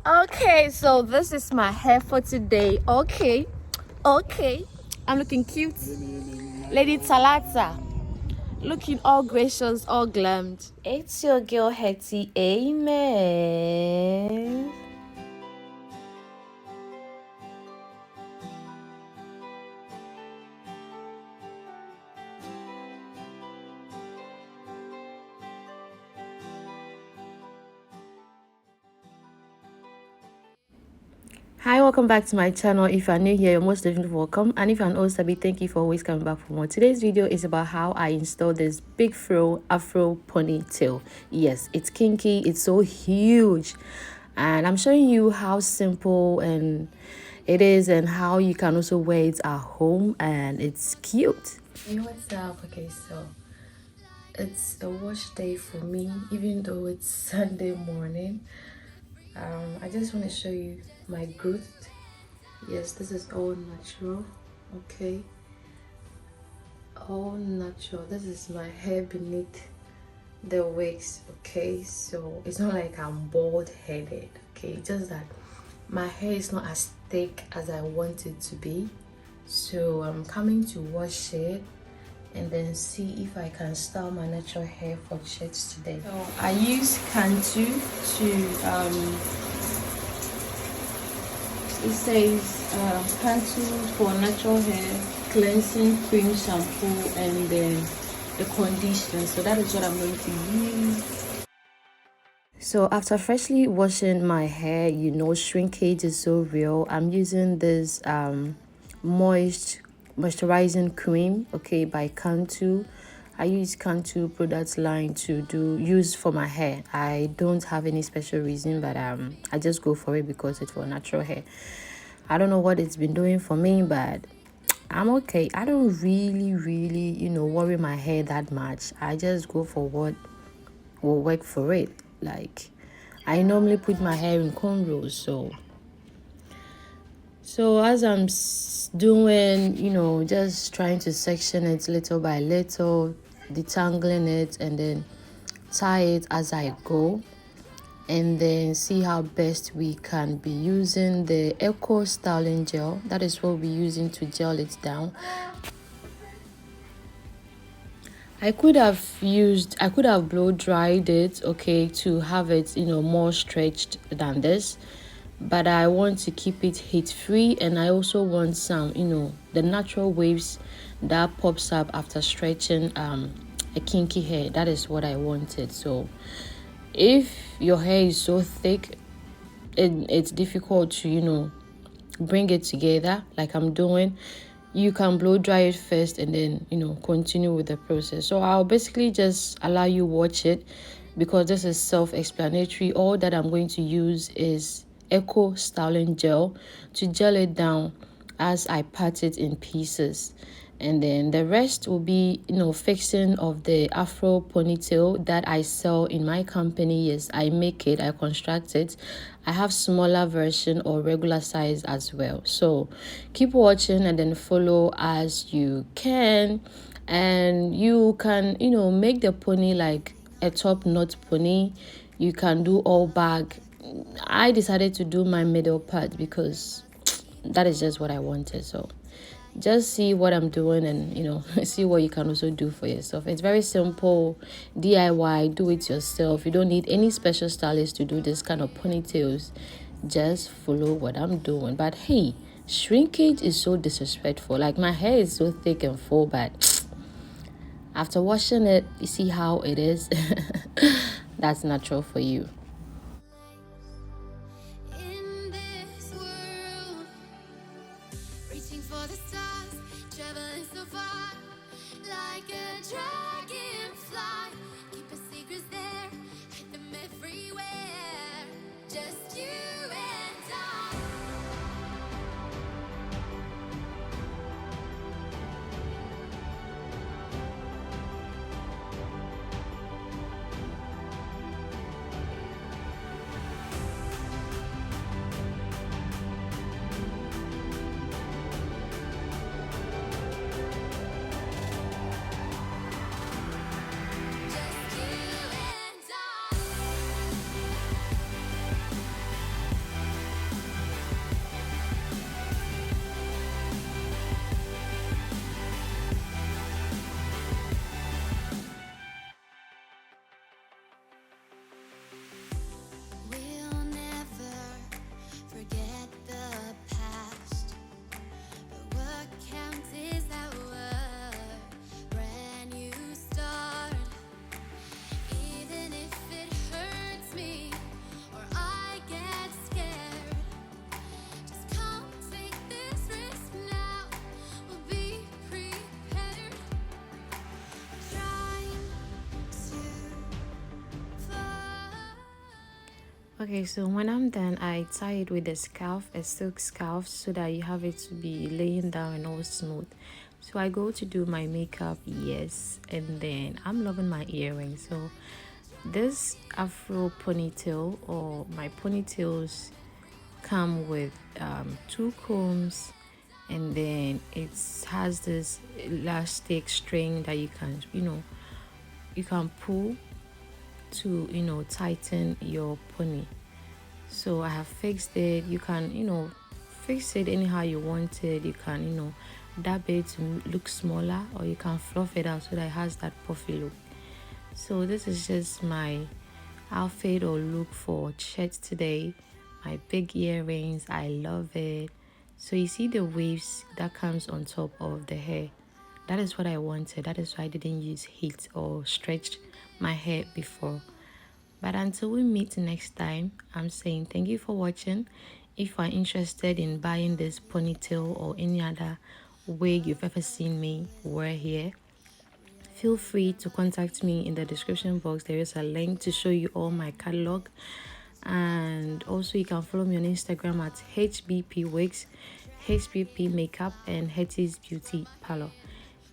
Okay, so this is my hair for today. Okay, I'm looking cute. Lady Talata, looking all gracious, all glammed. It's your girl Hetty. Amen. Hi, welcome back to my channel. If you're new here, you're most definitely welcome, and if you're an old subby, thank you for always coming back for more. Today's video is about how I installed this big afro ponytail. Yes, it's kinky, it's so huge, and I'm showing you how simple and it is and how you can also wear it at home, and it's cute. Hey, what's up? Okay, so it's a wash day for me, even though it's Sunday morning. I just want to show you my growth. Yes, this is all natural. Okay, all natural. This is my hair beneath the wigs. Okay, so it's not like I'm bald headed. Okay, just that my hair is not as thick as I want it to be, so I'm coming to wash it and then see if I can style my natural hair for church today. So I use CANTU to it says CANTU for natural hair cleansing cream shampoo and then the conditioner. So that is what I'm going to use. So after freshly washing my hair, you know, shrinkage is so real. I'm using this moisturizing cream, okay, by CANTU. I use CANTU product line to use for my hair. I don't have any special reason, but I just go for it because it's for natural hair. I don't know what it's been doing for me, but I'm okay. I don't really, you know, worry my hair that much. I just go for what will work for it. Like, I normally put my hair in cornrows, so as I'm doing, you know, just trying to section it little by little, detangling it, and then tie it as I go, and then see how best we can be using the Eco styling gel. That is what we'll be using to gel it down. I could have blow dried it, okay, to have it, you know, more stretched than this, but I want to keep it heat free, and I also want some, you know, the natural waves that pops up after stretching a kinky hair. That is what I wanted. So if your hair is so thick, it's difficult to, you know, bring it together like I'm doing, you can blow dry it first and then, you know, continue with the process. So I'll basically just allow you watch it because this is self-explanatory. All that I'm going to use is Eco styling gel to gel it down as I part it in pieces, and then the rest will be, you know, fixing of the afro ponytail that I sell in my company. Yes, I make it, I construct it. I have smaller version or regular size as well. So keep watching and then follow as you can, and you can, you know, make the pony like a top knot pony. You can do all bag. I decided to do my middle part because that is just what I wanted. So just see what I'm doing and, you know, see what you can also do for yourself. It's very simple, DIY, do it yourself. You don't need any special stylist to do this kind of ponytails. Just follow what I'm doing. But hey, shrinkage is so disrespectful. Like, my hair is so thick and full, but after washing it, you see how it is. That's natural for you. Okay, so when I'm done, I tie it with a scarf, a silk scarf, so that you have it to be laying down and all smooth. So I go to do my makeup, yes, and then I'm loving my earrings. So this afro ponytail, or my ponytails, come with two combs, and then it has this elastic string that you can, you can pull to, tighten your pony. So I have fixed it. You can, fix it anyhow you want it. You can, dab it to look smaller, or you can fluff it out so that it has that puffy look. So this is just my outfit or look for church today. My big earrings, I love it. So you see the waves that comes on top of the hair. That is what I wanted. That is why I didn't use heat or stretched my hair before. But until we meet next time, I'm saying thank you for watching. If you are interested in buying this ponytail or any other wig you've ever seen me wear here, feel free to contact me in the description box. There is a link to show you all my catalog. And also you can follow me on Instagram at HBP Wigs, HBP Makeup, and Hetty's Beauty Parlor.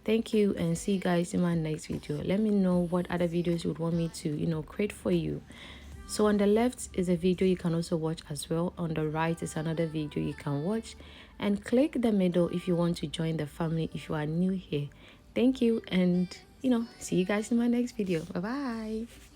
Thank you, and see you guys in my next video. Let me know what other videos you would want me to, create for you. So on the left is a video you can also watch as well. On the right is another video you can watch. And click the middle if you want to join the family if you are new here. Thank you, and see you guys in my next video. Bye bye.